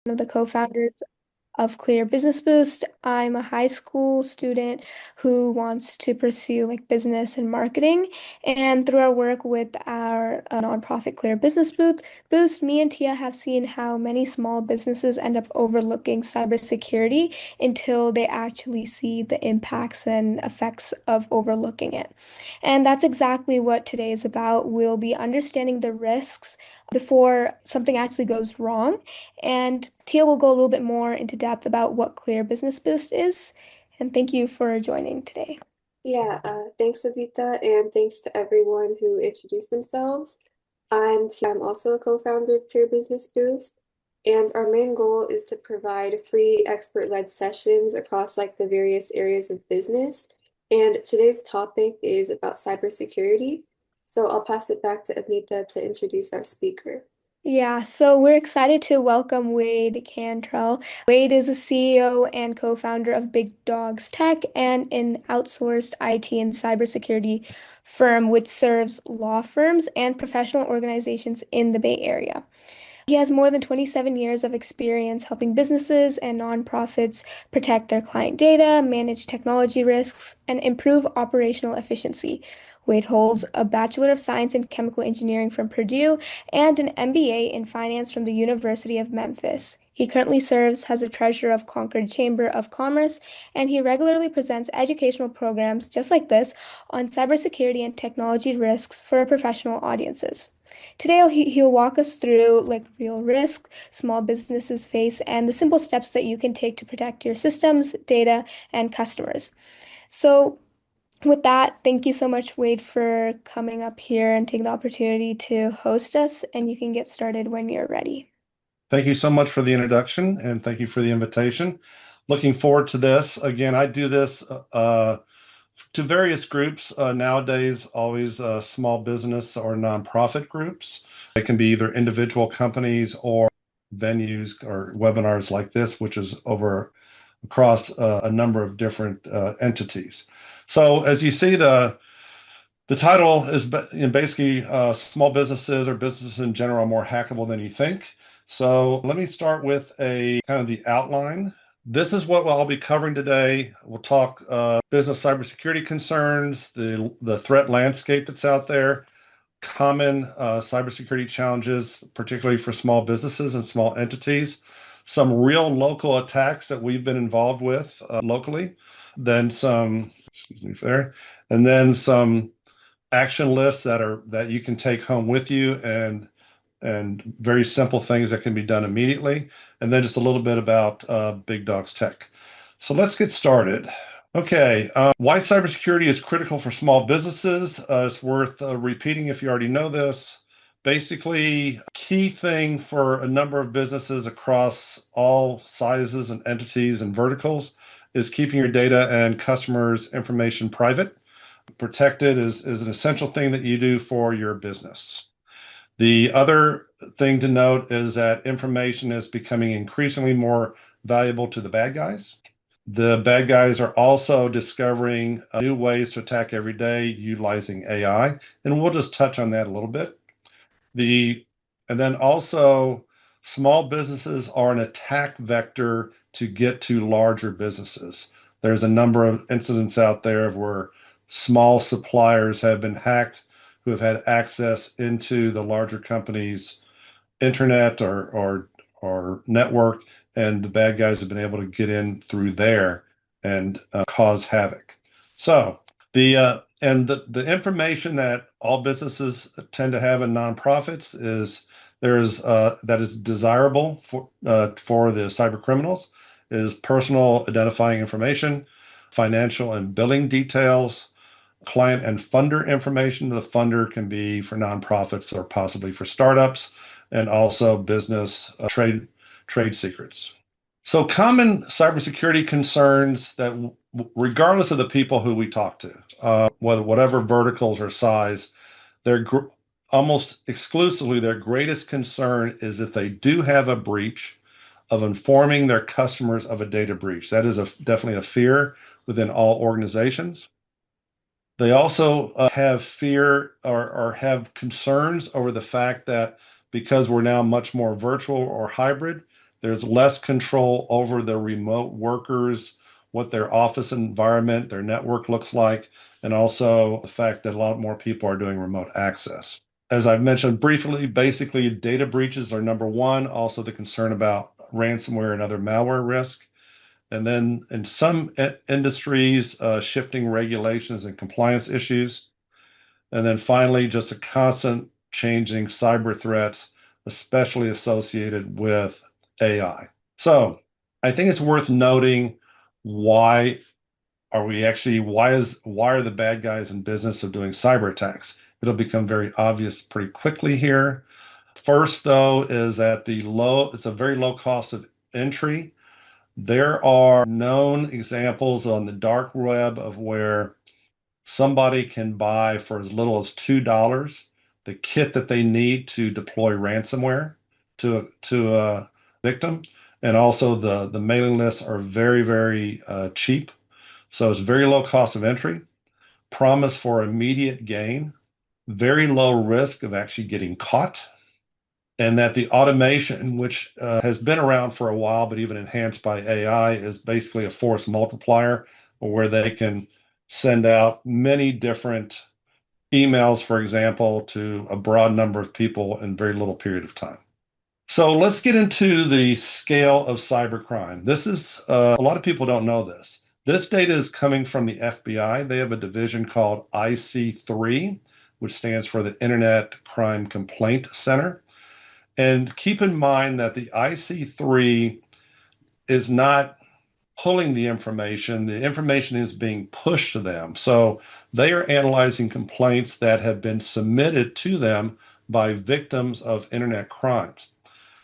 one of the co-founders of Clear Business Boost. I'm a high school student who wants to pursue like business and marketing. And through our work with our nonprofit Clear Boost, me and Tia have seen how many small businesses end up overlooking cybersecurity until they actually see the impacts and effects of overlooking it. And that's exactly what today is about. We'll be understanding the risks before something actually goes wrong. And Tia will go a little bit more into depth about what Clear Business Boost is. And thank you for joining today. Yeah, thanks, Avita, and thanks to everyone who introduced themselves. I'm also a co-founder of Pure Business Boost, and our main goal is to provide free expert-led sessions across like the various areas of business. And today's topic is about cybersecurity. So I'll pass it back to Avita to introduce our speaker. Yeah, so we're excited to welcome Wade Cantrell. Wade is a CEO and co-founder of Big Dogs Tech and an outsourced IT and cybersecurity firm which serves law firms and professional organizations in the Bay Area. He has more than 27 years of experience helping businesses and nonprofits protect their client data, manage technology risks, and improve operational efficiency. Wade holds a Bachelor of Science in Chemical Engineering from Purdue and an MBA in Finance from the University of Memphis. He currently serves as a treasurer of Concord Chamber of Commerce, and he regularly presents educational programs just like this on cybersecurity and technology risks for professional audiences. Today, he'll walk us through like real risk small businesses face and the simple steps that you can take to protect your systems, data, and customers. So, with that, thank you so much, Wade, for coming up here and taking the opportunity to host us. And you can get started when you're ready. Thank you so much for the introduction and thank you for the invitation. Looking forward to this. Again, I do this to various groups nowadays, always small business or nonprofit groups. It can be either individual companies or venues or webinars like this, which is over across a number of different entities. So as you see, the title is basically small businesses or businesses in general are more hackable than you think. So let me start with a kind of the outline. This is what I'll be covering today. We'll talk business cybersecurity concerns, the threat landscape that's out there, common cybersecurity challenges, particularly for small businesses and small entities, some real local attacks that we've been involved with locally, then some, excuse me there, and then some action lists that you can take home with you and very simple things that can be done immediately, and then just a little bit about Big Dogs Tech. So let's get started. Okay, why cybersecurity is critical for small businesses. It's worth repeating if you already know this. Basically, key thing for a number of businesses across all sizes and entities and verticals is keeping your data and customers' information private. Protected is an essential thing that you do for your business. The other thing to note is that information is becoming increasingly more valuable to the bad guys. The bad guys are also discovering new ways to attack every day utilizing AI, and we'll just touch on that a little bit. And then also, small businesses are an attack vector to get to larger businesses. There's a number of incidents out there of where small suppliers have been hacked who have had access into the larger company's internet or network, and the bad guys have been able to get in through there and cause havoc. So the information that all businesses tend to have in nonprofits is that is desirable for the cybercriminals is personal identifying information, financial and billing details, client and funder information. The funder can be for nonprofits or possibly for startups, and also business trade secrets. So common cybersecurity concerns that regardless of the people who we talk to, whatever verticals or size, they're almost exclusively their greatest concern is if they do have a breach of informing their customers of a data breach. That is definitely a fear within all organizations. They also have fear or have concerns over the fact that because we're now much more virtual or hybrid, There's less control over the remote workers, what their office environment, their network looks like, and also the fact that a lot more people are doing remote access. As I've mentioned briefly, basically data breaches are number one, also the concern about ransomware and other malware risk. And then in some industries, shifting regulations and compliance issues. And then finally, just a constant changing cyber threats, especially associated with AI. So I think it's worth noting why are the bad guys in business of doing cyber attacks? It'll become very obvious pretty quickly here. First, though, is that it's a very low cost of entry. There are known examples on the dark web of where somebody can buy for as little as $2 the kit that they need to deploy ransomware to a victim. And also the mailing lists are very, very cheap. So it's very low cost of entry, promise for immediate gain, very low risk of actually getting caught, and that the automation, which has been around for a while, but even enhanced by AI, is basically a force multiplier where they can send out many different emails, for example, to a broad number of people in very little period of time. So let's get into the scale of cybercrime. This is, a lot of people don't know this. This data is coming from the FBI. They have a division called IC3, which stands for the Internet Crime Complaint Center. And keep in mind that the IC3 is not pulling the information is being pushed to them. So they are analyzing complaints that have been submitted to them by victims of internet crimes.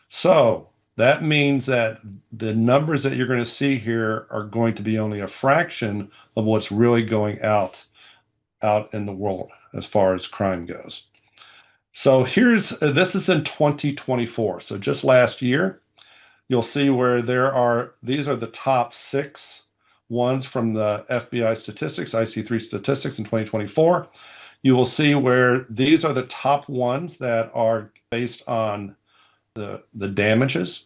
So that means that the numbers that you're going to see here are going to be only a fraction of what's really going out in the world as far as crime goes. So this is in 2024. So just last year, you'll see where these are the top 6 ones from the FBI statistics, IC3 statistics in 2024. You will see where these are the top ones that are based on the damages.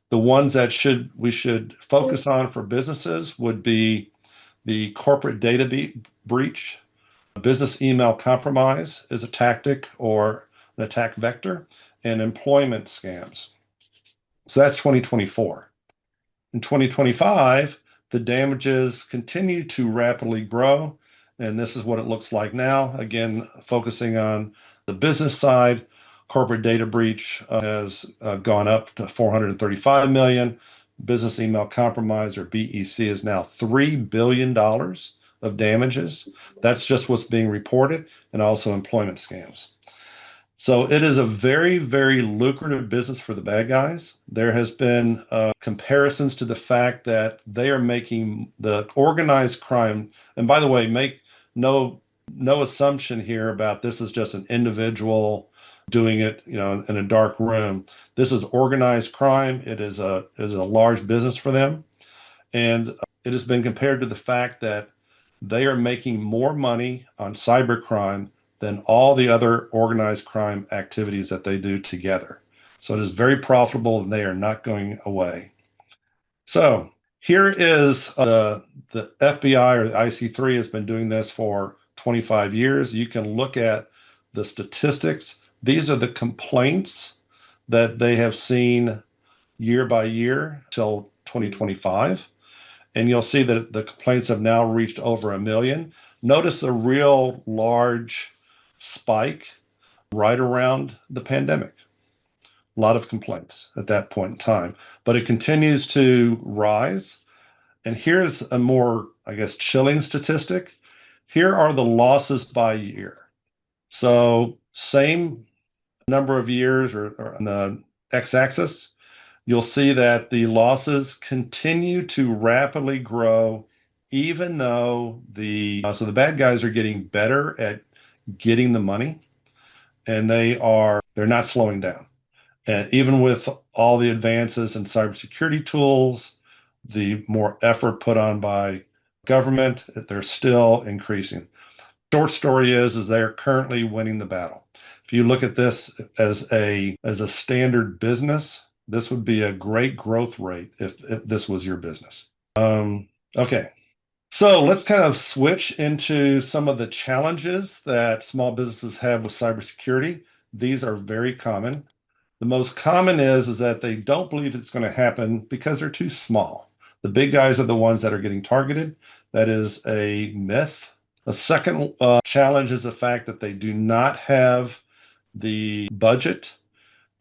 The ones that we should focus on for businesses would be the corporate data breach, business email compromise is a tactic or an attack vector, and employment scams. So that's 2024. In 2025, the damages continue to rapidly grow, and this is what it looks like now. Again, focusing on the business side, corporate data breach has gone up to 435 million. Business email compromise, or BEC, is now $3 billion of damages. That's just what's being reported, and also employment scams. So it is a very, very lucrative business for the bad guys. There has been comparisons to the fact that they are making the organized crime, and by the way, make no assumption here about this is just an individual doing it, in a dark room. This is organized crime. It is a large business for them, and it has been compared to the fact that they are making more money on cybercrime than all the other organized crime activities that they do together. So it is very profitable, and they are not going away. So here is the FBI, or the IC3 has been doing this for 25 years. You can look at the statistics. These are the complaints that they have seen year by year till 2025. And you'll see that the complaints have now reached over 1 million. Notice a real large spike right around the pandemic. A lot of complaints at that point in time, but it continues to rise. And here's a more, chilling statistic. Here are the losses by year. So same number of years, or on the x-axis, you'll see that the losses continue to rapidly grow, even though so the bad guys are getting better at getting the money, and they're not slowing down. And even with all the advances in cybersecurity tools, the more effort put on by government, they're still increasing. Short story is they're currently winning the battle. If you look at this as a standard business, This would be a great growth rate if this was your business. Okay. So let's kind of switch into some of the challenges that small businesses have with cybersecurity. These are very common. The most common is that they don't believe it's going to happen because they're too small. The big guys are the ones that are getting targeted. That is a myth. A second challenge is the fact that they do not have the budget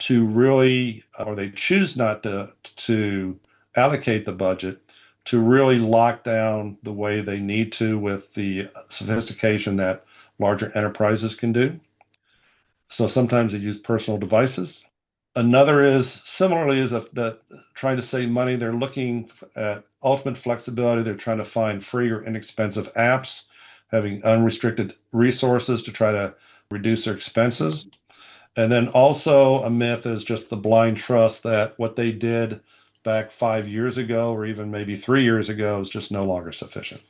to really, or they choose not to allocate the budget to really lock down the way they need to with the sophistication that larger enterprises can do. So sometimes they use personal devices. Another is similarly is that trying to save money, they're looking at ultimate flexibility. They're trying to find free or inexpensive apps, having unrestricted resources to try to reduce their expenses. And then also a myth is just the blind trust that what they did back 5 years ago, or even maybe 3 years ago, is just no longer sufficient.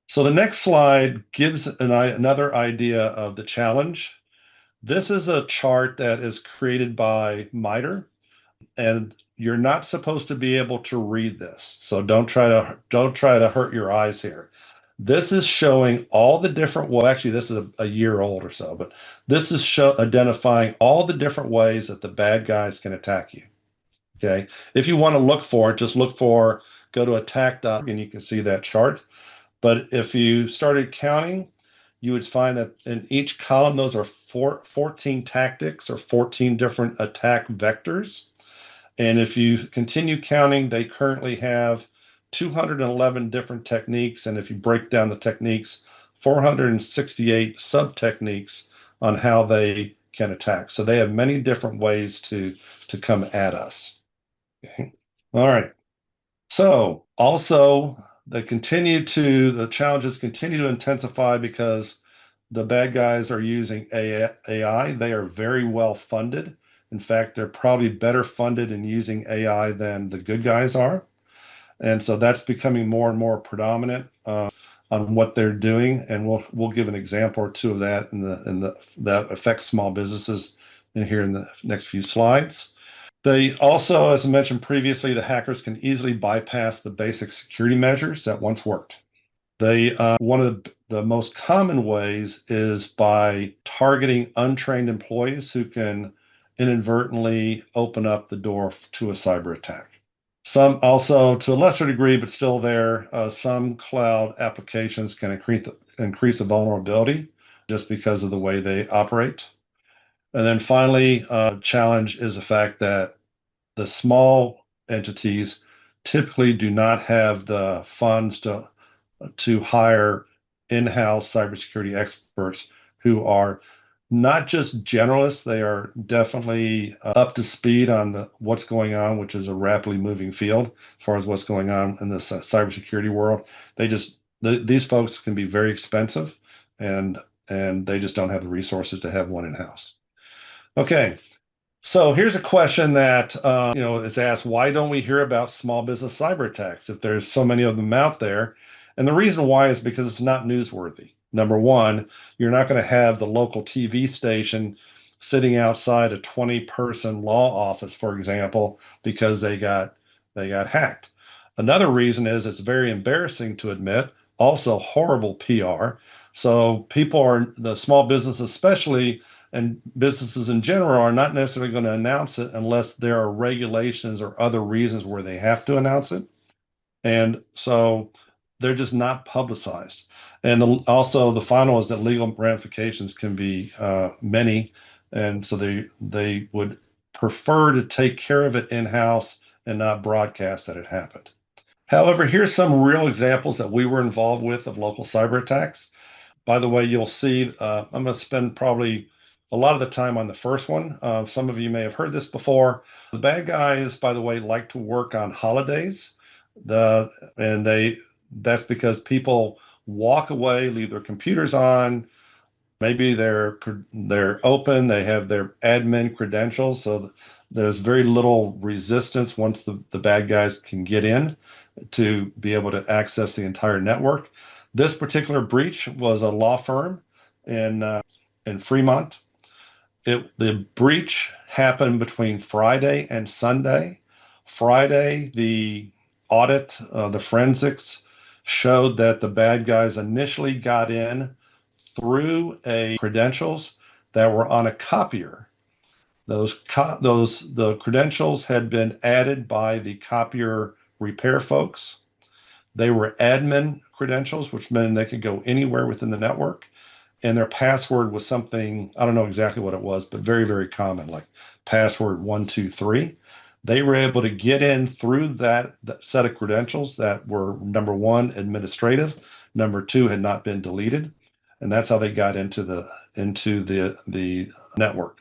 So the next slide gives another idea of the challenge. This is a chart that is created by MITRE, and you're not supposed to be able to read this. So don't try to hurt your eyes here. This is showing all the different, well, actually, this is a year old or so, but this is identifying all the different ways that the bad guys can attack you. Okay. If you want to look for it, just go to attack.org and you can see that chart. But if you started counting, you would find that in each column, those are 14 tactics or 14 different attack vectors. And if you continue counting, they currently have 211 different techniques. And if you break down the techniques, 468 sub-techniques on how they can attack. So they have many different ways to come at us. Okay. All right. So also the challenges continue to intensify because the bad guys are using AI. They are very well funded. In fact, they're probably better funded in using AI than the good guys are. And so that's becoming more and more predominant on what they're doing. And we'll give an example or two of that that affects small businesses in the next few slides. They also, as I mentioned previously, the hackers can easily bypass the basic security measures that once worked. One of the most common ways is by targeting untrained employees who can inadvertently open up the door to a cyber attack. Some also, to a lesser degree, but still there, some cloud applications can increase the vulnerability just because of the way they operate. And then finally, challenge is the fact that the small entities typically do not have the funds to hire in-house cybersecurity experts who are not just generalists, they are definitely up to speed on what's going on, which is a rapidly moving field as far as what's going on in the cybersecurity world. These folks can be very expensive, and they just don't have the resources to have one in-house. Okay, so here's a question that is asked: why don't we hear about small business cyber attacks if there's so many of them out there? And the reason why is because it's not newsworthy. Number one, you're not going to have the local TV station sitting outside a 20-person law office, for example, because they got hacked. Another reason is it's very embarrassing to admit, also horrible PR. So the small business especially, and businesses in general, are not necessarily going to announce it unless there are regulations or other reasons where they have to announce it. And so they're just not publicized. And also the final is that legal ramifications can be many. And so they would prefer to take care of it in-house and not broadcast that it happened. However, here's some real examples that we were involved with of local cyber attacks. By the way, you'll see I'm going to spend probably a lot of the time on the first one. Some of you may have heard this before. The bad guys, by the way, like to work on holidays. That's because people walk away, leave their computers on. Maybe they're open, they have their admin credentials, so there's very little resistance once the bad guys can get in to be able to access the entire network. This particular breach was a law firm in Fremont. The breach happened between Friday and Sunday. Friday, the audit, the forensics showed that the bad guys initially got in through a credentials that were on a copier. The credentials had been added by the copier repair folks. They were admin credentials, which meant they could go anywhere within the network. And their password was something, I don't know exactly what it was, but very, very common, like password 123. They were able to get in through that set of credentials that were, number one, administrative, number two, had not been deleted. And that's how they got into the network.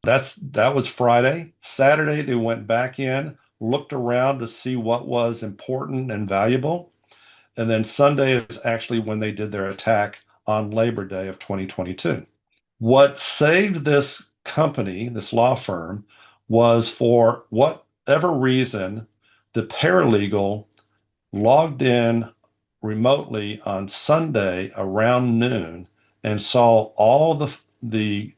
That was Friday. Saturday, they went back in, looked around to see what was important and valuable. And then Sunday is actually when they did their attack on Labor Day of 2022. What saved this company, this law firm, was for whatever reason, the paralegal logged in remotely on Sunday around noon and saw all the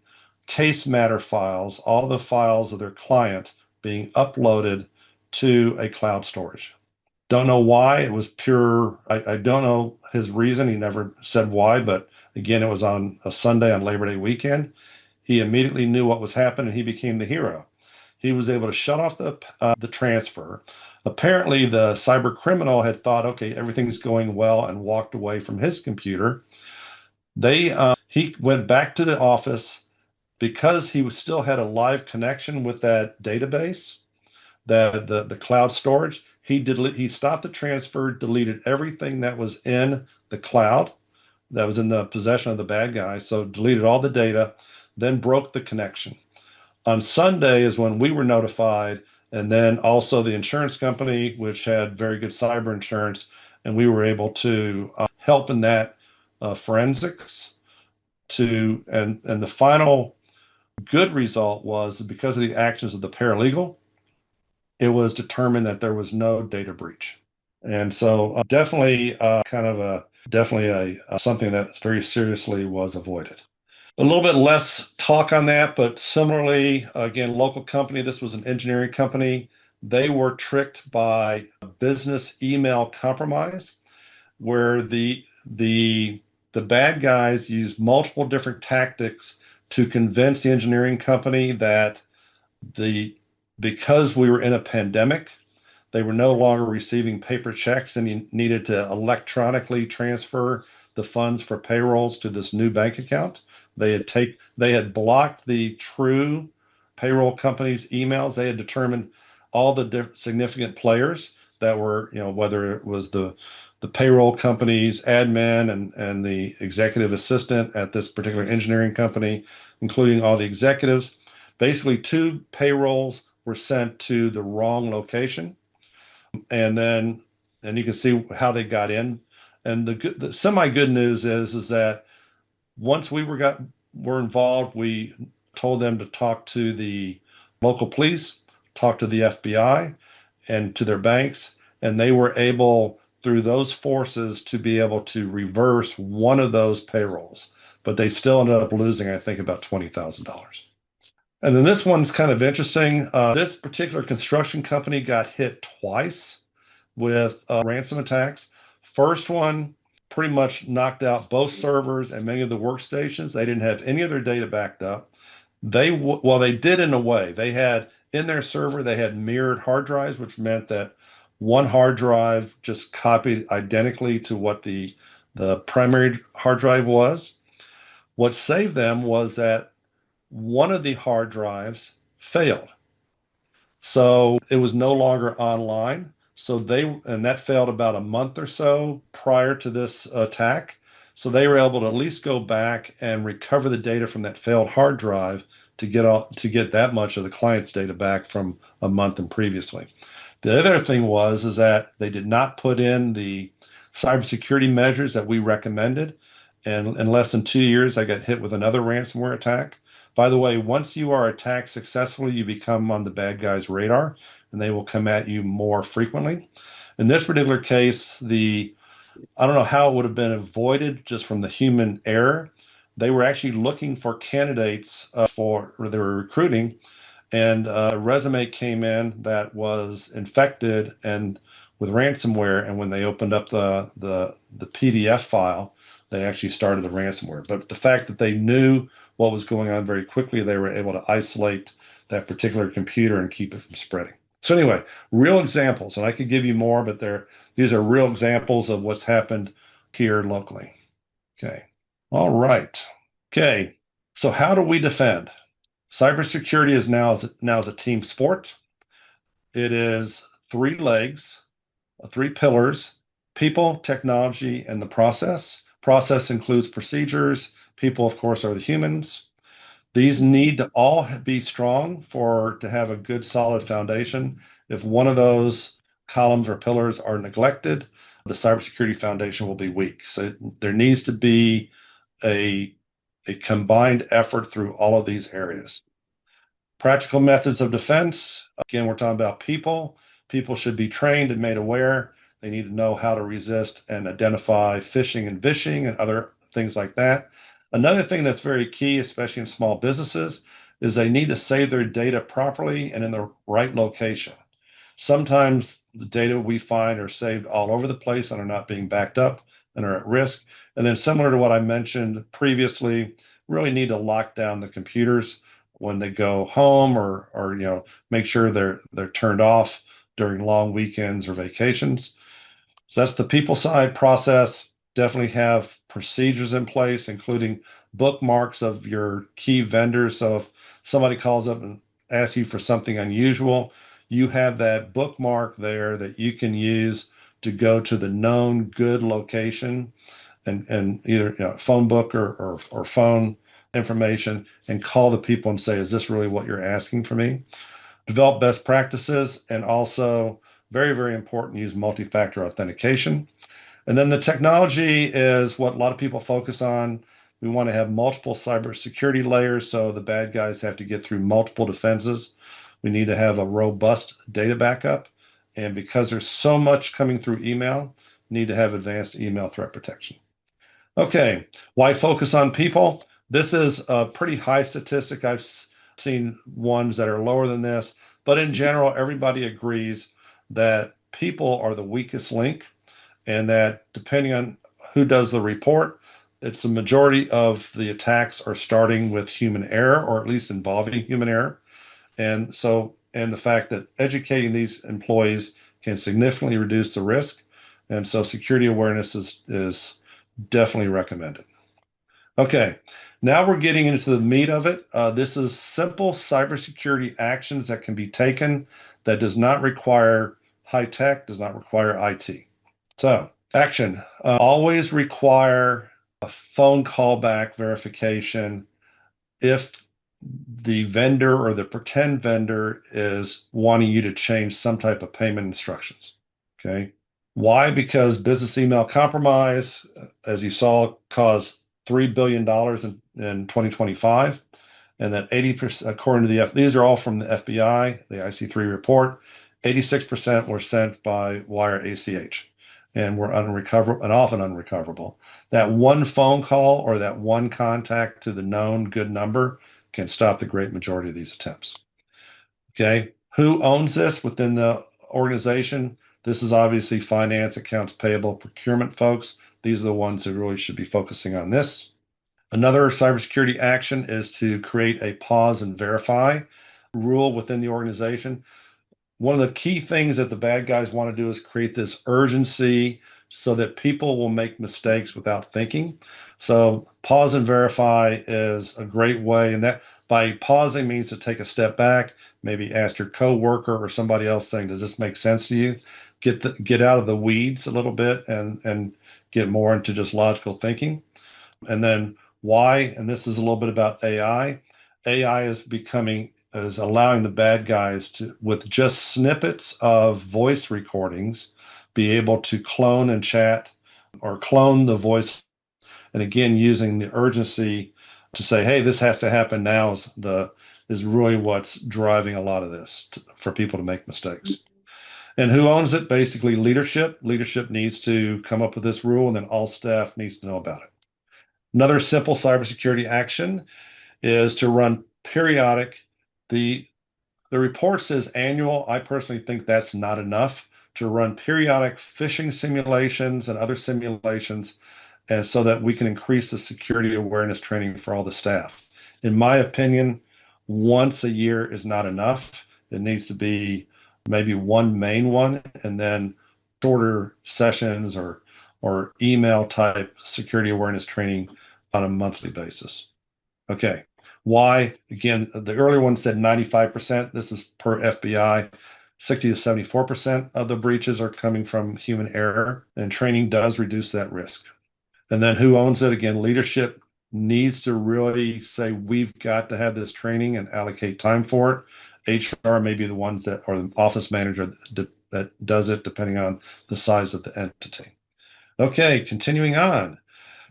case matter files, all the files of their clients being uploaded to a cloud storage. Don't know why. It was pure. I don't know his reason. He never said why, but again, it was on a Sunday on Labor Day weekend. He immediately knew what was happening. He became the hero. He was able to shut off the transfer. Apparently, the cyber criminal had thought, okay, everything's going well, and walked away from his computer. He went back to the office because he still had a live connection with that database, the cloud storage. He stopped the transfer, deleted everything that was in the cloud that was in the possession of the bad guy. So deleted all the data, then broke the connection. On Sunday is when we were notified, and then also the insurance company, which had very good cyber insurance, and we were able to help in that forensics. And the final good result was because of the actions of the paralegal, it was determined that there was no data breach. And so definitely something that very seriously was avoided. A little bit less talk on that, but similarly, again, local company, this was an engineering company. They were tricked by a business email compromise where the bad guys used multiple different tactics to convince the engineering company that because we were in a pandemic, they were no longer receiving paper checks and you needed to electronically transfer the funds for payrolls to this new bank account. They had blocked the true payroll company's emails. They had determined all the significant players that were, whether it was the payroll company's admin and the executive assistant at this particular engineering company, including all the executives. Basically, 2 payrolls were sent to the wrong location. And you can see how they got in. And the semi-good news is that once we were involved, we told them to talk to the local police, talk to the FBI, and to their banks, and they were able, through those forces, to be able to reverse one of those payrolls. But they still ended up losing, I think, about $20,000. And then this one's kind of interesting. This particular construction company got hit twice with ransom attacks. First one pretty much knocked out both servers and many of the workstations. They didn't have any of their data backed up. They did in a way. They had in their server, they had mirrored hard drives, which meant that one hard drive just copied identically to what the primary hard drive was. What saved them was that one of the hard drives failed. So it was no longer online. And that failed about a month or so prior to this attack. So they were able to at least go back and recover the data from that failed hard drive to get that much of the client's data back from a month and previously. The other thing is that they did not put in the cybersecurity measures that we recommended. And in less than 2 years, I got hit with another ransomware attack. By the way, once you are attacked successfully, you become on the bad guy's radar, and they will come at you more frequently. In this particular case, I don't know how it would have been avoided just from the human error. They were actually looking for candidates they were recruiting, and a resume came in that was infected and with ransomware. And when they opened up the PDF file, they actually started the ransomware. But the fact that they knew what was going on very quickly, they were able to isolate that particular computer and keep it from spreading. So anyway, real examples, and I could give you more, but these are real examples of what's happened here locally. Okay. All right. Okay. So how do we defend? Cybersecurity is now is a team sport. It is three legs, three pillars: people, technology, and the process. Process includes procedures. People, of course, are the humans. These need to all be strong to have a good, solid foundation. If one of those columns or pillars are neglected, the cybersecurity foundation will be weak. So there needs to be a, a combined effort through all of these areas. Practical methods of defense. Again, we're talking about people. People should be trained and made aware. They need to know how to resist and identify phishing and vishing and other things like that. Another thing that's very key, especially in small businesses, is they need to save their data properly and in the right location. Sometimes the data we find are saved all over the place and are not being backed up and are at risk. And then, similar to what I mentioned previously, really need to lock down the computers when they go home, or make sure they're turned off during long weekends or vacations. So that's the people side. Process, definitely have procedures in place, including bookmarks of your key vendors. So if somebody calls up and asks you for something unusual, you have that bookmark there that you can use to go to the known good location, and either phone book or phone information, and call the people and say, is this really what you're asking for me? Develop best practices, and also very, very important, use multi-factor authentication. And then the technology is what a lot of people focus on. We want to have multiple cybersecurity layers, so the bad guys have to get through multiple defenses. We need to have a robust data backup. And because there's so much coming through email, we need to have advanced email threat protection. Okay, why focus on people? This is a pretty high statistic. I've seen ones that are lower than this, but in general, everybody agrees that people are the weakest link, and that depending on who does the report, it's the majority of the attacks are starting with human error, or at least involving human error. And the fact that educating these employees can significantly reduce the risk. And so security awareness is definitely recommended. Okay, now we're getting into the meat of it. This is simple cybersecurity actions that can be taken that does not require high tech, does not require IT. So, action. Always require a phone callback verification if the vendor or the pretend vendor is wanting you to change some type of payment instructions. Okay. Why? Because business email compromise, as you saw, caused $3 billion in 2025. And that 80%, according to these are all from the FBI, the IC3 report, 86% were sent by wire ACH and were unrecoverable and often unrecoverable. That one phone call or that one contact to the known good number can stop the great majority of these attempts. Okay. Who owns this within the organization? This is obviously finance, accounts payable, procurement folks. These are the ones who really should be focusing on this. Another cybersecurity action is to create a pause and verify rule within the organization. One of the key things that the bad guys want to do is create this urgency so that people will make mistakes without thinking. So pause and verify is a great way. And that by pausing means to take a step back, maybe ask your coworker or somebody else saying, does this make sense to you? Get out of the weeds a little bit and get more into just logical thinking. And then why, and this is a little bit about AI. AI is allowing the bad guys to, with just snippets of voice recordings, be able to clone and chat or clone the voice. And again, using the urgency to say, hey, this has to happen now is really what's driving a lot of this for people to make mistakes. And who owns it? Basically, leadership. Leadership needs to come up with this rule, and then all staff needs to know about it. Another simple cybersecurity action is to run the The report says annual. I personally think that's not enough to run periodic phishing simulations and other simulations, and so that we can increase the security awareness training for all the staff. In my opinion, once a year is not enough. It needs to be maybe one main one and then shorter sessions or email type security awareness training on a monthly basis. Okay. Why? Again, the earlier one said 95%. This is per FBI. 60 to 74% of the breaches are coming from human error, and training does reduce that risk. And then who owns it? Again, leadership needs to really say, we've got to have this training and allocate time for it. HR may be the ones that, or the office manager that does it, depending on the size of the entity. Okay, continuing on.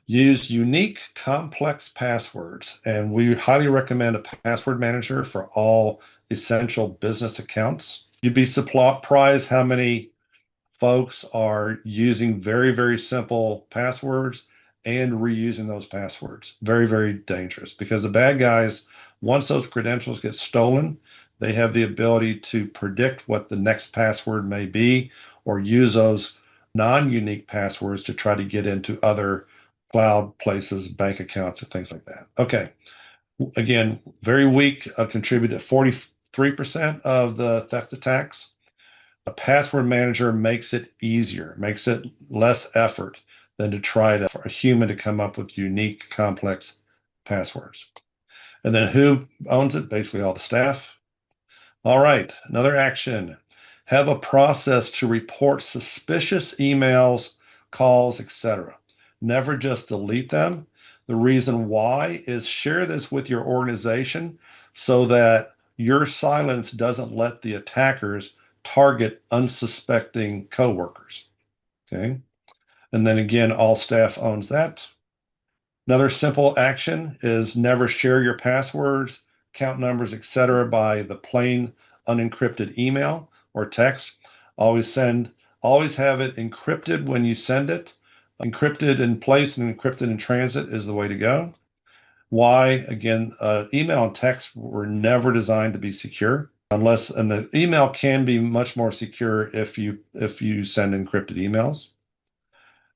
Use unique, complex passwords, and we highly recommend a password manager for all essential business accounts. You'd be surprised how many folks are using very, very simple passwords and reusing those passwords. Very, very dangerous, because the bad guys, once those credentials get stolen, they have the ability to predict what the next password may be, or use those non-unique passwords to try to get into other cloud places, bank accounts, and things like that. Okay. Again, very weak, contributed 43% of the theft attacks. A password manager makes it easier, makes it less effort than to try for a human to come up with unique, complex passwords. And then who owns it? Basically all the staff. All right, another action. Have a process to report suspicious emails, calls, etc. Never just delete them. The reason why is share this with your organization so that your silence doesn't let the attackers target unsuspecting coworkers. Okay. And then again, all staff owns that. Another simple action is never share your passwords, account numbers, etc. by the plain unencrypted email or text. Always have it encrypted when you send it. Encrypted in place and encrypted in transit is the way to go. Why? Again, email and text were never designed to be secure, and the email can be much more secure if you send encrypted emails.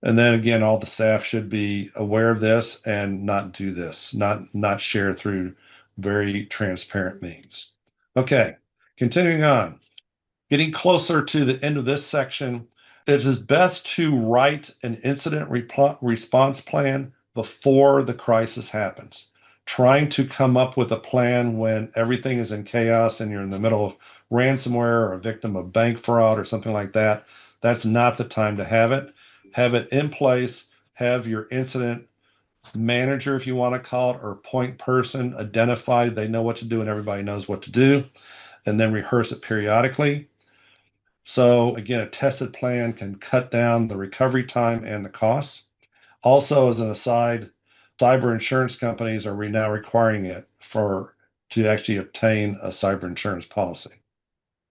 And then again, all the staff should be aware of this and not do this, not share through very transparent means. Okay, continuing on. Getting closer to the end of this section, it is best to write an incident response plan before the crisis happens. Trying to come up with a plan when everything is in chaos and you're in the middle of ransomware or a victim of bank fraud or something like that, that's not the time to have it. Have it in place. Have your incident manager, if you want to call it, or point person identified. They know what to do and everybody knows what to do. And then rehearse it periodically. So again, a tested plan can cut down the recovery time and the costs. Also, as an aside, cyber insurance companies are now requiring it to actually obtain a cyber insurance policy.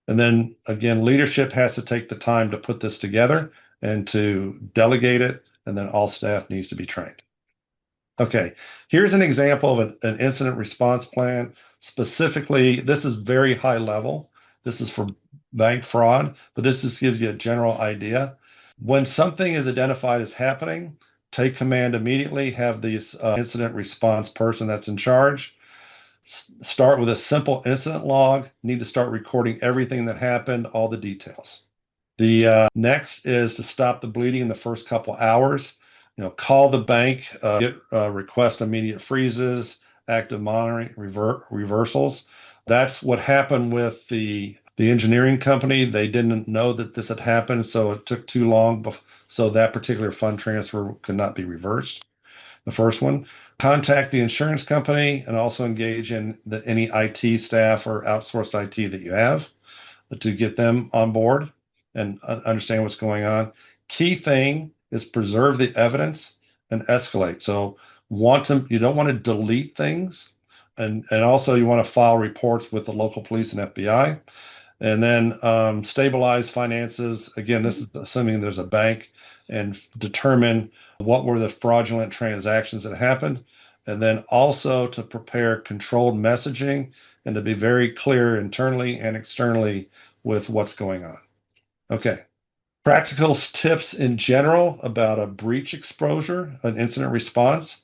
And then again, leadership has to take the time to put this together and to delegate it, and then all staff needs to be trained. Okay, here's an example of an incident response plan. Specifically, this is very high level. This is for bank fraud, but this just gives you a general idea. When something is identified as happening, take command immediately, have the incident response person that's in charge. Start with a simple incident log. Need to start recording everything that happened, all the details. The next is to stop the bleeding in the first couple hours. Call the bank, request immediate freezes, active monitoring, reversals. That's what happened with the engineering company. They didn't know that this had happened, so it took too long. So that particular fund transfer could not be reversed. The first one, contact the insurance company and also engage in any IT staff or outsourced IT that you have to get them on board and understand what's going on. Key thing is preserve the evidence and escalate. So you don't want to delete things, and also you want to file reports with the local police and FBI. And then stabilize finances. Again, this is assuming there's a bank, and determine what were the fraudulent transactions that happened, and then also to prepare controlled messaging and to be very clear internally and externally with what's going on. Okay. Practical tips in general about a breach exposure, an incident response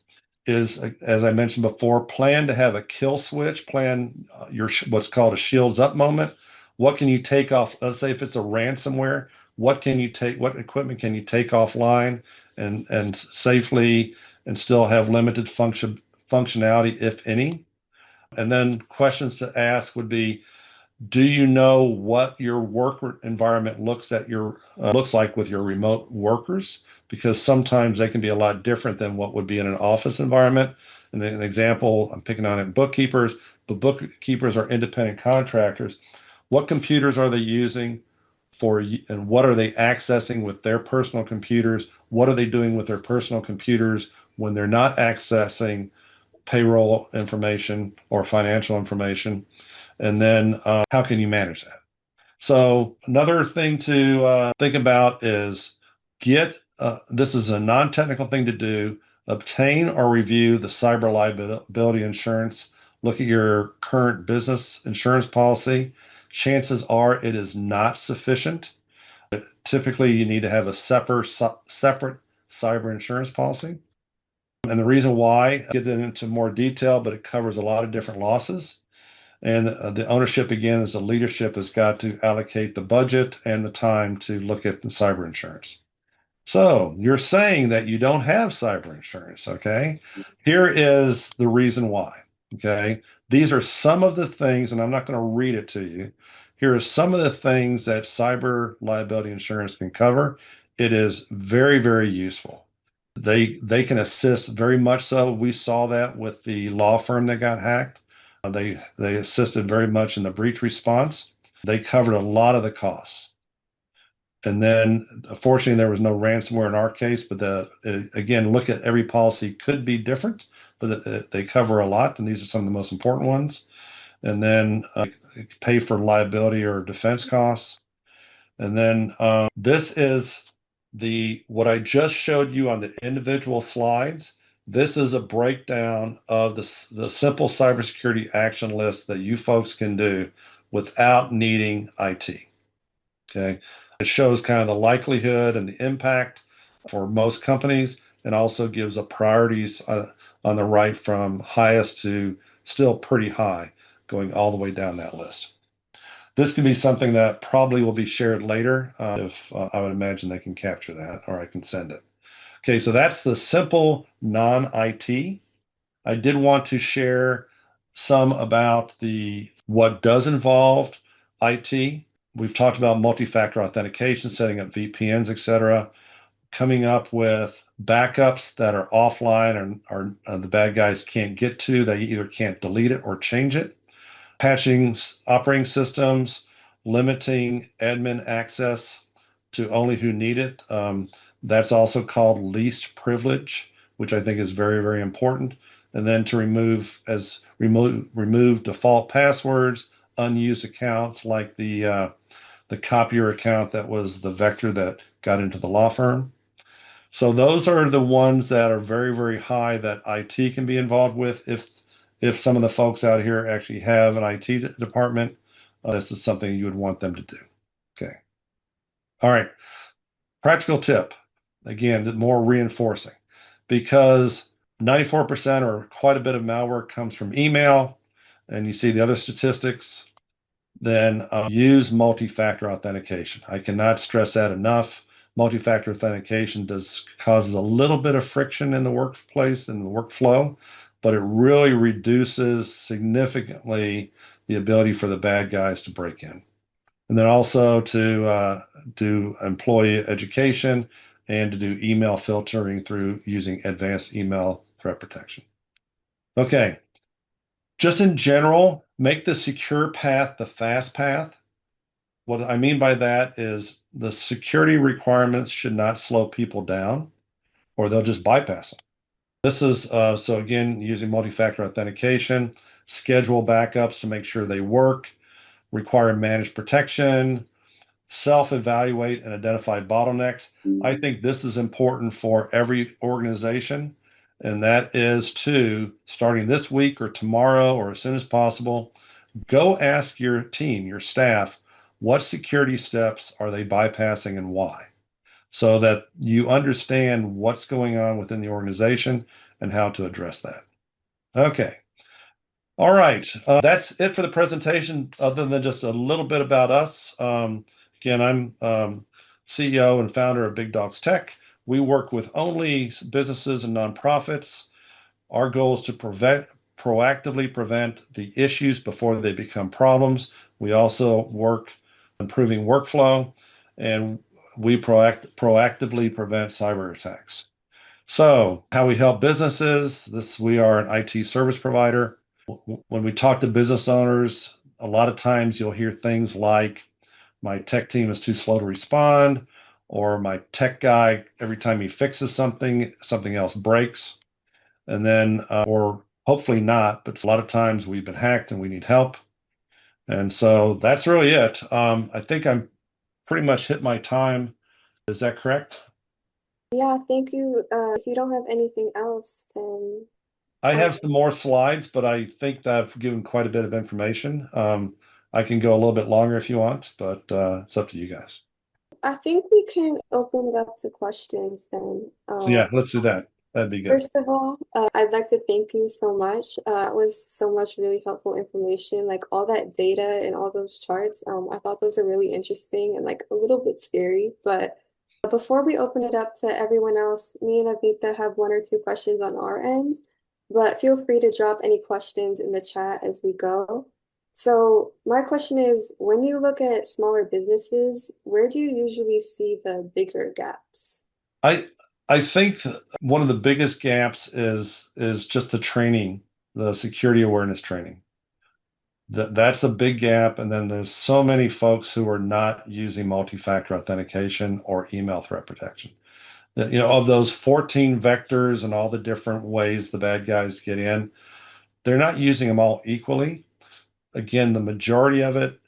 is, as I mentioned before, plan to have a kill switch, plan your what's called a shields up moment. What can you take off? Let's say if it's a ransomware, what can you take? What equipment can you take offline and safely and still have limited functionality, if any? And then questions to ask would be, do you know what your work environment looks like with your remote workers? Because sometimes they can be a lot different than what would be in an office environment. And then an example, I'm picking on it, bookkeepers, but bookkeepers are independent contractors. What computers are they using and what are they accessing with their personal computers? What are they doing with their personal computers when they're not accessing payroll information or financial information? And then how can you manage that? So another thing to think about is this is a non-technical thing to do, obtain or review the cyber liability insurance. Look at your current business insurance policy. Chances are it is not sufficient. Typically, you need to have a separate cyber insurance policy. And the reason why, I get into more detail, but it covers a lot of different losses. And the ownership, again, is the leadership has got to allocate the budget and the time to look at the cyber insurance. So you're saying that you don't have cyber insurance, okay? Here is the reason why, okay? These are some of the things, and I'm not going to read it to you. Here are some of the things that cyber liability insurance can cover. It is very, very useful. They can assist very much so. We saw that with the law firm that got hacked. They assisted very much in the breach response. They covered a lot of the costs. And then, fortunately, there was no ransomware in our case. But again, look at every policy could be different, but they cover a lot, and these are some of the most important ones. And then pay for liability or defense costs. And then this is what I just showed you on the individual slides. This is a breakdown of the simple cybersecurity action list that you folks can do without needing IT. Okay. It shows kind of the likelihood and the impact for most companies, and also gives a priorities on the right from highest to still pretty high, going all the way down that list. This can be something that probably will be shared later if I would imagine they can capture that, or I can send it. Okay, so that's the simple non-IT. I did want to share some about what does involve IT. We've talked about multi-factor authentication, setting up VPNs, etc., coming up with backups that are offline and are the bad guys can't get to. They either can't delete it or change it. Patching operating systems, limiting admin access to only who need it. That's also called least privilege, which I think is very, very important. And then to remove default passwords, unused accounts like the copier account that was the vector that got into the law firm. So those are the ones that are very, very high that IT can be involved with. If some of the folks out here actually have an IT department, this is something you would want them to do. Okay. All right. Practical tip. Again, more reinforcing, because 94% or quite a bit of malware comes from email, and you see the other statistics, then use multi-factor authentication. I cannot stress that enough. Multi-factor authentication causes a little bit of friction in the workplace and the workflow, but it really reduces significantly the ability for the bad guys to break in. And then also to do employee education and to do email filtering through using advanced email threat protection. Okay, just in general, make the secure path the fast path. What I mean by that is the security requirements should not slow people down, or they'll just bypass them. This is, so again, using multi-factor authentication, schedule backups to make sure they work, require managed protection, self-evaluate and identify bottlenecks. I think this is important for every organization. and that is to, starting this week or tomorrow or as soon as possible, go ask your team, your staff, what security steps are they bypassing and why, so that you understand what's going on within the organization and how to address that. Okay. All right. That's it for the presentation, other than just a little bit about us. Again, I'm CEO and founder of Big Dogs Tech. We work with only businesses and nonprofits. Our goal is to proactively prevent the issues before they become problems. We also work improving workflow, and we proactively prevent cyber attacks. So, how we help businesses, we are an IT service provider. When we talk to business owners, a lot of times you'll hear things like, my tech team is too slow to respond, or my tech guy, every time he fixes something, something else breaks. And then, or hopefully not, but a lot of times we've been hacked and we need help. And so that's really it. I think I'm pretty much hit my time. Is that correct? Yeah, thank you. If you don't have anything else, then I um, have some more slides, but I think that I've given quite a bit of information. I can go a little bit longer if you want, but it's up to you guys. I think we can open it up to questions then. So yeah, let's do that. That'd be good. First of all, I'd like to thank you so much. It was so much really helpful information, like all that data and all those charts. I thought those are really interesting and like a little bit scary. But before we open it up to everyone else, me and Avita have one or two questions on our end, but feel free to drop any questions in the chat as we go. So my question is, when you look at smaller businesses, where do you usually see the bigger gaps? I I think one of the biggest gaps is just the training, the security awareness training. That's a big gap. And then there's so many folks who are not using multi-factor authentication or email threat protection. Of those 14 vectors and all the different ways the bad guys get in, they're not using them all equally. Again, the majority of it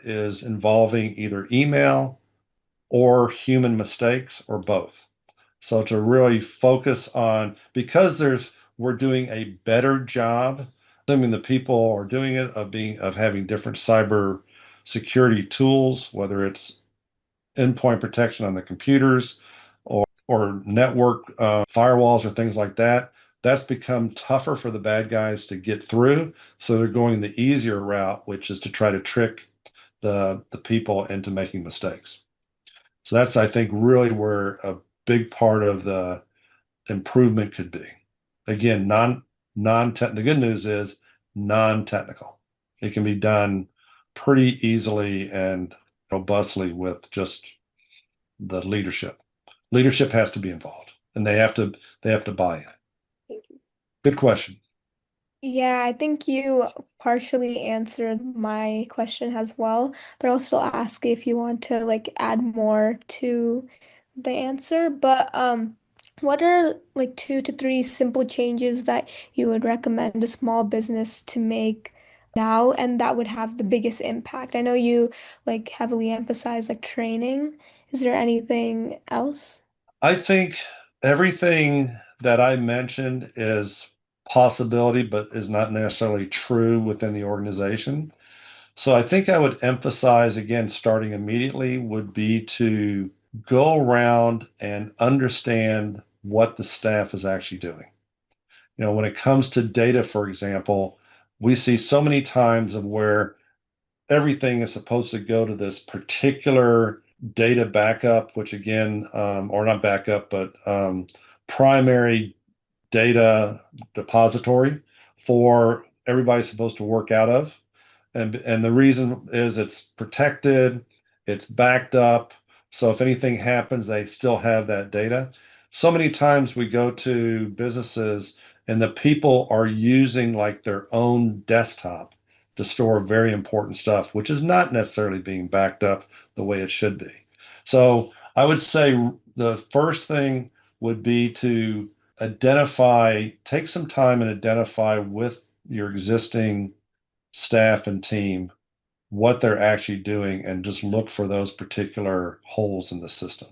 is involving either email or human mistakes or both. So to really focus on, because we're doing a better job, assuming the people are doing it, of having different cyber security tools, whether it's endpoint protection on the computers or network firewalls or things like that. That's become tougher for the bad guys to get through. So they're going the easier route, which is to try to trick the people into making mistakes. So that's, I think, really where a big part of the improvement could be. Again, the good news is non-technical. It can be done pretty easily and robustly with just the leadership. Leadership has to be involved, and they have to buy in. Thank you. Good question. Yeah, I think you partially answered my question as well, but I'll still ask if you want to like add more to the answer. But what are like 2 to 3 simple changes that you would recommend a small business to make now and that would have the biggest impact? I know you like heavily emphasize like training. Is there anything else? I think everything that I mentioned is possibility, but is not necessarily true within the organization. So I think I would emphasize, again, starting immediately, would be to go around and understand what the staff is actually doing. When it comes to data, for example, we see so many times of where everything is supposed to go to this particular data backup, which again, or not backup, but primary data depository for everybody's supposed to work out of. And the reason is it's protected, it's backed up. So if anything happens, they still have that data. So many times we go to businesses and the people are using like their own desktop to store very important stuff, which is not necessarily being backed up the way it should be. So I would say the first thing would be to take some time and identify with your existing staff and team what they're actually doing and just look for those particular holes in the system.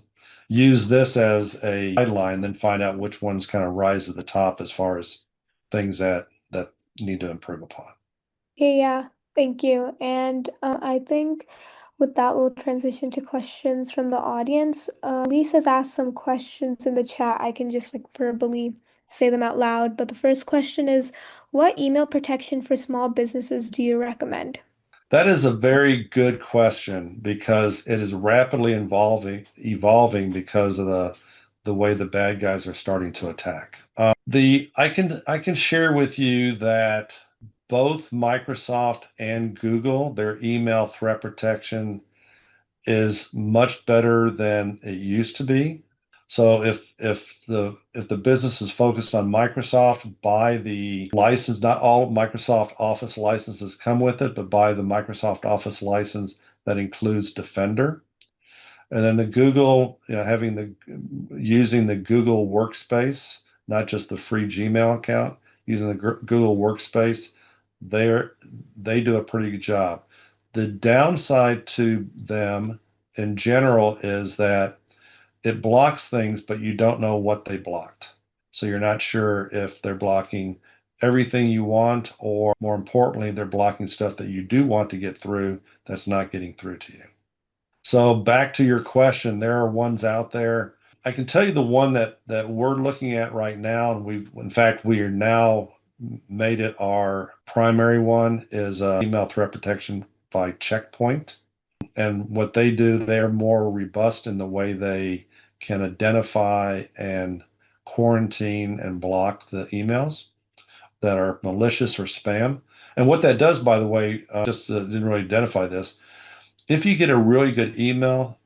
use this as a guideline, then find out which ones kind of rise to the top as far as things that need to improve upon. Okay, yeah, thank you. And I think with that, we'll transition to questions from the audience. Lisa's asked some questions in the chat. I can just like verbally say them out loud. But the first question is, what email protection for small businesses do you recommend? That is a very good question because it is rapidly evolving because of the way the bad guys are starting to attack. I can share with you that both Microsoft and Google, their email threat protection is much better than it used to be. So if the business is focused on Microsoft, buy the license. Not all Microsoft Office licenses come with it, but buy the Microsoft Office license that includes Defender. And then the Google, using the Google Workspace, not just the free Gmail account, using the Google Workspace, they do a pretty good job. The downside to them in general is that it blocks things, but you don't know what they blocked. So you're not sure if they're blocking everything you want, or more importantly, they're blocking stuff that you do want to get through that's not getting through to you. So back to your question, there are ones out there. I can tell you the one that we're looking at right now, and we are now made it our primary one, is email threat protection by Checkpoint. And what they do, they're more robust in the way they can identify and quarantine and block the emails that are malicious or spam. And what that does, by the way, didn't really identify this. If you get a really good email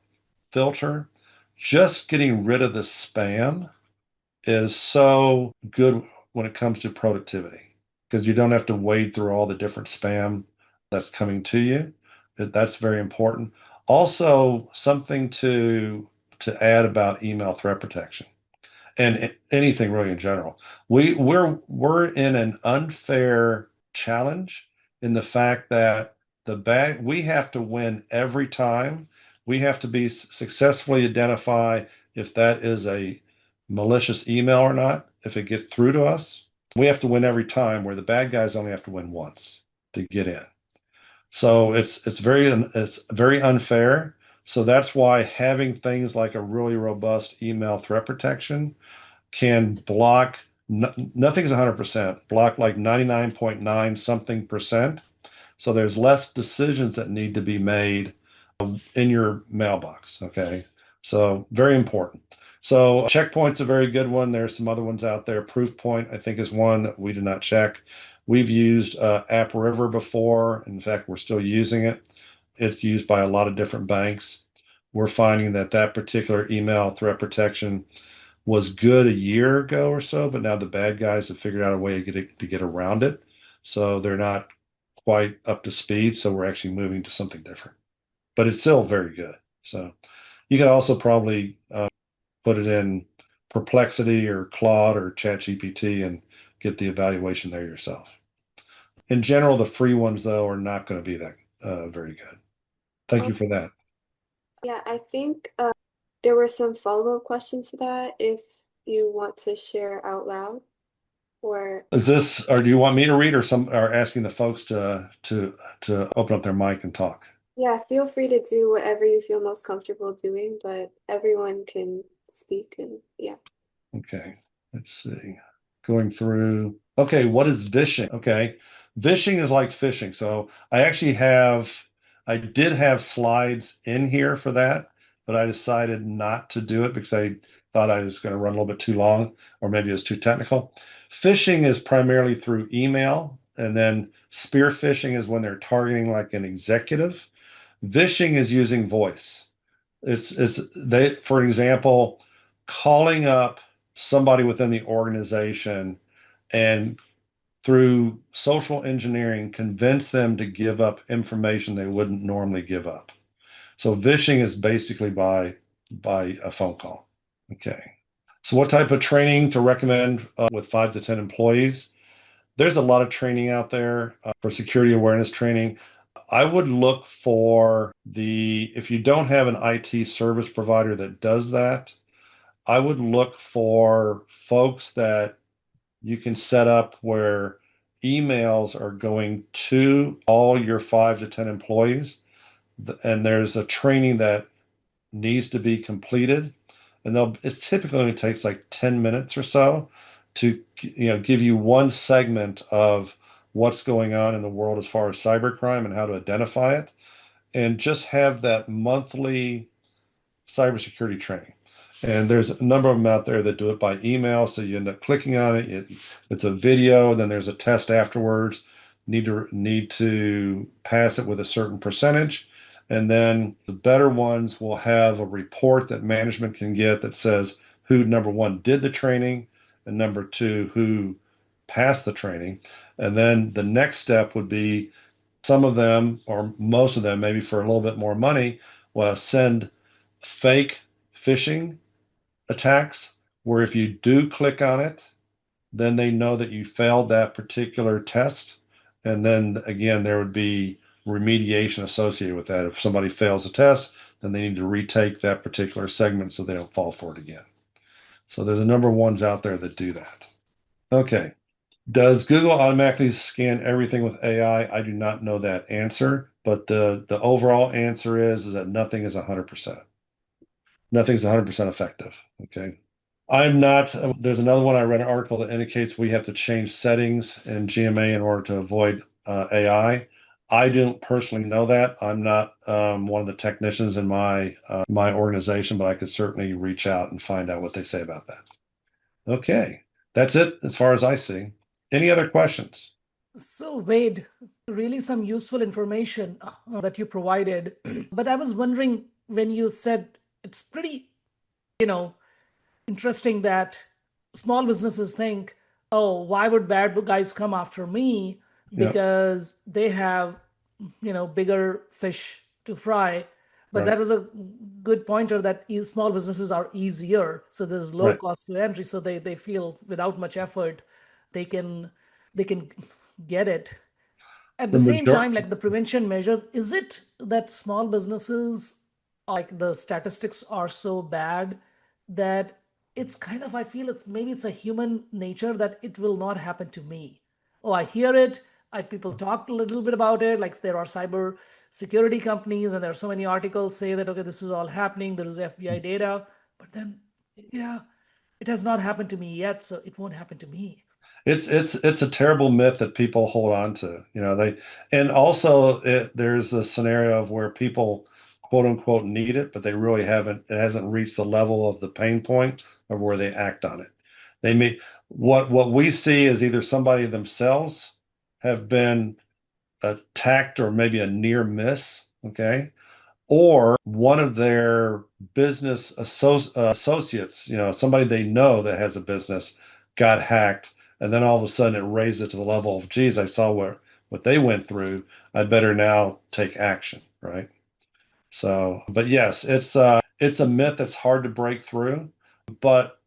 filter, just getting rid of the spam is so good when it comes to productivity, because you don't have to wade through all the different spam that's coming to you. That's very important. Also, something to add about email threat protection and anything really in general. We're in an unfair challenge in the fact that we have to win every time. We have to be successfully identify if that is a malicious email or not, if it gets through to us. We have to win every time, where the bad guys only have to win once to get in. So it's very unfair. So that's why having things like a really robust email threat protection can block, nothing's 100%, block like 99.9 something percent. So there's less decisions that need to be made in your mailbox. Okay. So very important. So Checkpoint's a very good one. There's some other ones out there. Proofpoint, I think, is one that we did not check. We've used AppRiver before. In fact, we're still using it. It's used by a lot of different banks. We're finding that particular email threat protection was good a year ago or so, but now the bad guys have figured out a way to get around it. So they're not quite up to speed. So we're actually moving to something different, but it's still very good. So you can also probably put it in Perplexity or Claude or ChatGPT and get the evaluation there yourself. In general, the free ones, though, are not going to be that very good. Thank you for that. Yeah, I think there were some follow-up questions to that if you want to share out loud, or Do you want me to read, or asking the folks to open up their mic and talk? yeah, feel free to do whatever you feel most comfortable doing, but everyone can speak, and yeah. Okay, let's see. Going through. Okay, what is vishing? Okay, vishing is like phishing. So I did have slides in here for that, but I decided not to do it because I thought I was going to run a little bit too long, or maybe it was too technical. Phishing is primarily through email, and then spear phishing is when they're targeting like an executive. Vishing is using voice. For example, calling up somebody within the organization and through social engineering convince them to give up information they wouldn't normally give up. So vishing is basically by a phone call. Okay. So what type of training to recommend with 5 to 10 employees? There's a lot of training out there for security awareness training. I would look for if you don't have an IT service provider that does that, I would look for folks that you can set up where emails are going to all your 5 to 10 employees, and there's a training that needs to be completed, and it typically only takes like 10 minutes or so to give you one segment of what's going on in the world as far as cybercrime and how to identify it, and just have that monthly cybersecurity training. And there's a number of them out there that do it by email, so you end up clicking on it. It's a video, and then there's a test afterwards. Need to pass it with a certain percentage, and then the better ones will have a report that management can get that says who, number one, did the training, and number two, who passed the training. And then the next step would be some of them, or most of them, maybe for a little bit more money, will send fake phishing attacks where if you do click on it, then they know that you failed that particular test. And then again, there would be remediation associated with that. If somebody fails a test, then they need to retake that particular segment so they don't fall for it again. So there's a number of ones out there that do that. Okay. Does Google automatically scan everything with AI? I do not know that answer, but the overall answer is that nothing is 100%. Nothing's 100% effective. Okay. I'm not, there's another one. I read an article that indicates we have to change settings in GMA in order to avoid AI. I don't personally know that. I'm not one of the technicians in my organization, but I could certainly reach out and find out what they say about that. Okay. That's it as far as I see. Any other questions? So, Wade, really some useful information that you provided. But I was wondering when you said it's pretty, interesting that small businesses think, oh, why would bad guys come after me? Yeah, Because they have, bigger fish to fry. But right, that was a good pointer that small businesses are easier. So there's low right. cost to entry. So they feel without much effort, they can they can get it. At the The same major time, like the prevention measures, is it that small businesses, like the statistics are so bad that it's kind of, I feel it's a human nature that it will not happen to me. Oh, I hear it. People talk a little bit about it. Like there are cyber security companies, and there are so many articles say that okay, this is all happening. There is FBI data, but then yeah, it has not happened to me yet, so it won't happen to me. it's a terrible myth that people hold on to. And also there's a scenario of where people quote unquote need it, but they really haven't. It hasn't reached the level of the pain point of where they act on it. They may what we see is either somebody themselves have been attacked or maybe a near miss. Okay, or one of their business associates, somebody they know that has a business got hacked, and then all of a sudden it raised it to the level of, geez, I saw what they went through. I better now take action, right? So, but yes, it's a myth that's hard to break through, but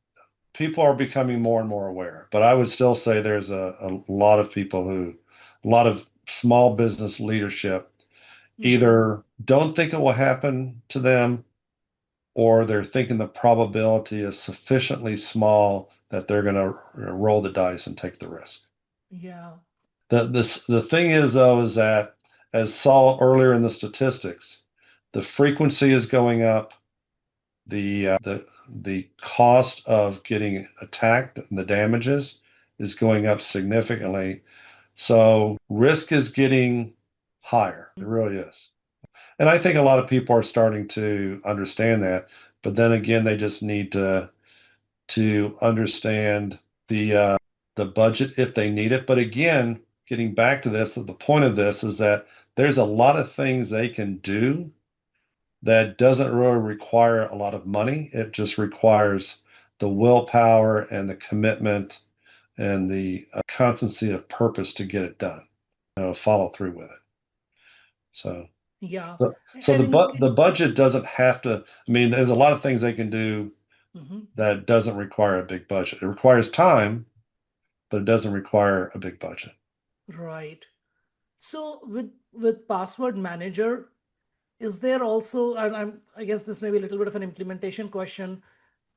people are becoming more and more aware. But I would still say there's a lot of a lot of small business leadership Mhm. either don't think it will happen to them, or they're thinking the probability is sufficiently small that they're going to roll the dice and take the risk. Yeah. The thing is, though, is that as saw earlier in the statistics, the frequency is going up, the cost of getting attacked and the damages is going up significantly. So risk is getting higher. It really is. And I think a lot of people are starting to understand that, but then again, they just need to understand the budget if they need it. But again, getting back to this, the point of this is that there's a lot of things they can do that doesn't really require a lot of money. It just requires the willpower and the commitment and the constancy of purpose to get it done, follow through with it. So. Yeah. So And the budget doesn't have to. I mean, there's a lot of things they can do Mhm. that doesn't require a big budget. It requires time, but it doesn't require a big budget. Right. So with password manager, is there also, and I guess this may be a little bit of an implementation question.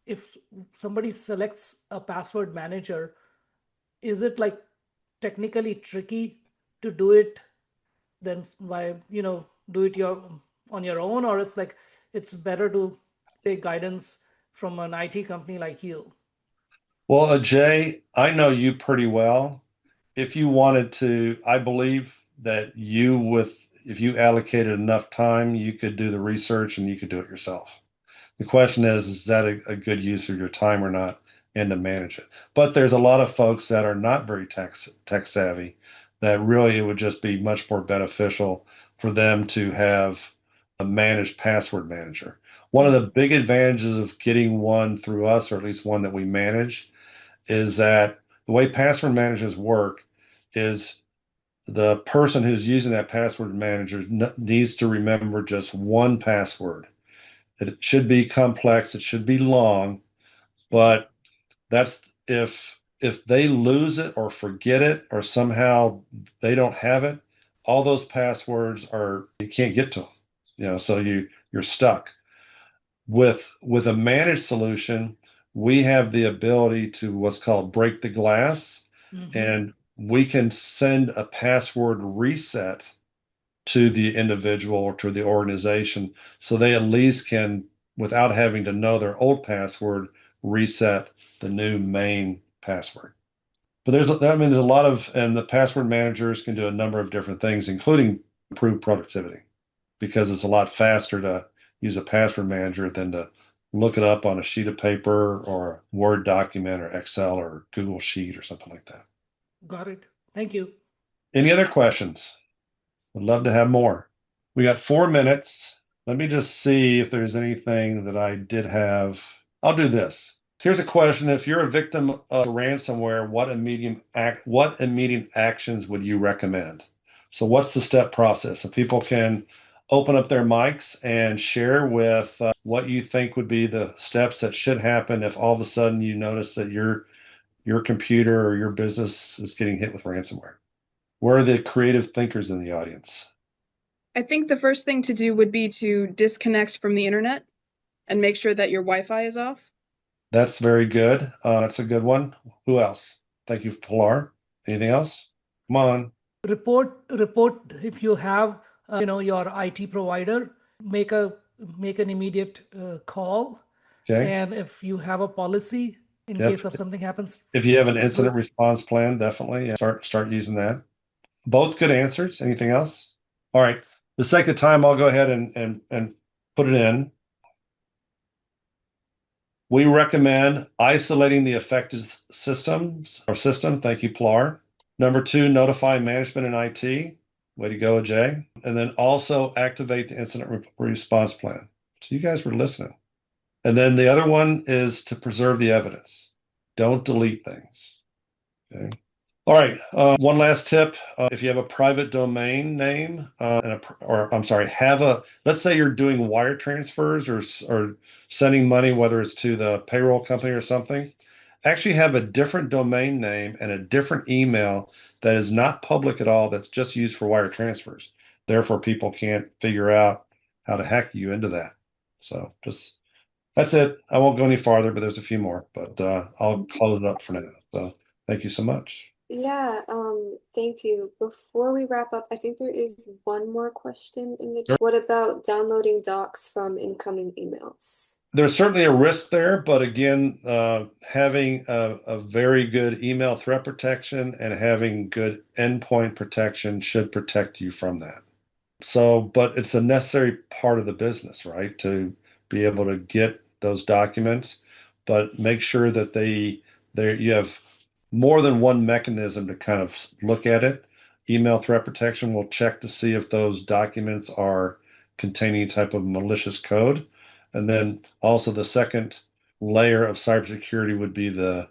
If somebody selects a password manager, is it like technically tricky to do it then by, do it on your own, or it's like it's better to take guidance from an IT company like you? Well, Jay, I know you pretty well. If you wanted to, I believe that if you allocated enough time, you could do the research and you could do it yourself. The question is that a good use of your time or not, and to manage it? But there's a lot of folks that are not very tech savvy that really it would just be much more beneficial for them to have a managed password manager. One of the big advantages of getting one through us, or at least one that we manage, is that the way password managers work is the person who's using that password manager needs to remember just one password. It should be complex, it should be long, but that's if they lose it or forget it or somehow they don't have it, all those passwords are you can't get to them. So you're stuck. With a managed solution, we have the ability to what's called break the glass, and we can send a password reset to the individual or to the organization so they at least can, without having to know their old password, reset the new main password. But there's a lot of, and the password managers can do a number of different things, including improve productivity, because it's a lot faster to use a password manager than to look it up on a sheet of paper or a Word document or Excel or Google Sheet or something like that. Got it. Thank you. Any other questions? Would love to have more. We got 4 minutes. Let me just see if there's anything that I did have. I'll do this. Here's a question. If you're a victim of ransomware, what immediate actions would you recommend? So what's the step process? So people can open up their mics and share with what you think would be the steps that should happen if all of a sudden you notice that your computer or your business is getting hit with ransomware. Where are the creative thinkers in the audience? I think the first thing to do would be to disconnect from the internet and make sure that your Wi-Fi is off. That's very good. That's a good one. Who else? Thank you, Pilar. Anything else? Come on. Report if you have your IT provider, make an immediate call. Okay. And if you have a policy in Yep. case of something happens, If you have an incident response plan, definitely start using that. Both good answers. Anything else? All right. For the sake of time, I'll go ahead and put it in. We recommend isolating the affected system. Thank you, Pilar. Number 2, notify management and IT. Way to go, Jay. And then also activate the incident response plan. So you guys were listening. And then the other one is to preserve the evidence. Don't delete things. Okay. All right. One last tip. If you have a private domain name, let's say you're doing wire transfers or sending money, whether it's to the payroll company or something, actually have a different domain name and a different email that is not public at all, that's just used for wire transfers. Therefore, people can't figure out how to hack you into that. So that's it. I won't go any farther, but there's a few more, but I'll close it up for now. So thank you so much. Yeah, thank you. Before we wrap up, I think there is one more question in the chat. What about downloading docs from incoming emails? There's certainly a risk there, but again, having a very good email threat protection and having good endpoint protection should protect you from that. So, but it's a necessary part of the business, right? To be able to get those documents, but make sure that you have more than one mechanism to kind of look at it. Email threat protection will check to see if those documents are containing type of malicious code. And then also the second layer of cybersecurity would be the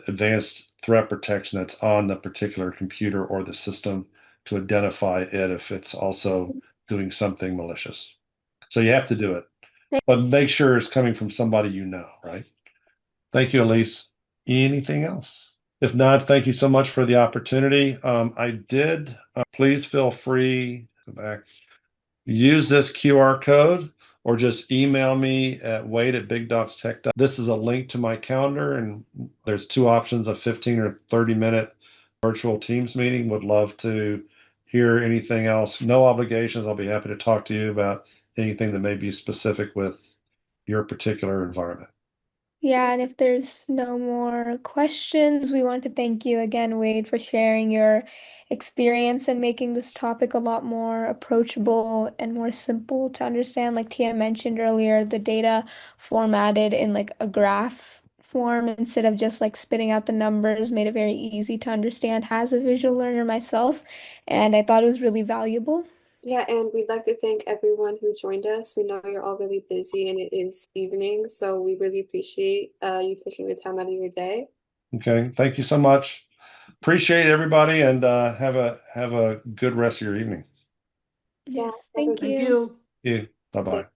advanced threat protection that's on the particular computer or the system to identify it if it's also doing something malicious. So you have to do it, but make sure it's coming from somebody you know, right? Thank you, Elise. Anything else? If not, thank you so much for the opportunity. Please feel free to use this QR code or just email me at wade@bigdogstech. This is a link to my calendar, and there's two options, a 15 or 30-minute virtual Teams meeting. Would love to hear anything else. No obligations. I'll be happy to talk to you about anything that may be specific with your particular environment. Yeah, and if there's no more questions, we want to thank you again, Wade, for sharing your experience and making this topic a lot more approachable and more simple to understand. Like Tia mentioned earlier, the data formatted in like a graph form instead of just like spitting out the numbers made it very easy to understand as a visual learner myself, and I thought it was really valuable. Yeah, and we'd like to thank everyone who joined us. We know you're all really busy and it is evening, so we really appreciate you taking the time out of your day. Okay, thank you so much. Appreciate everybody, and have a good rest of your evening. Yeah, Yes, have a thank good Thank you. you. Thank you. Bye bye.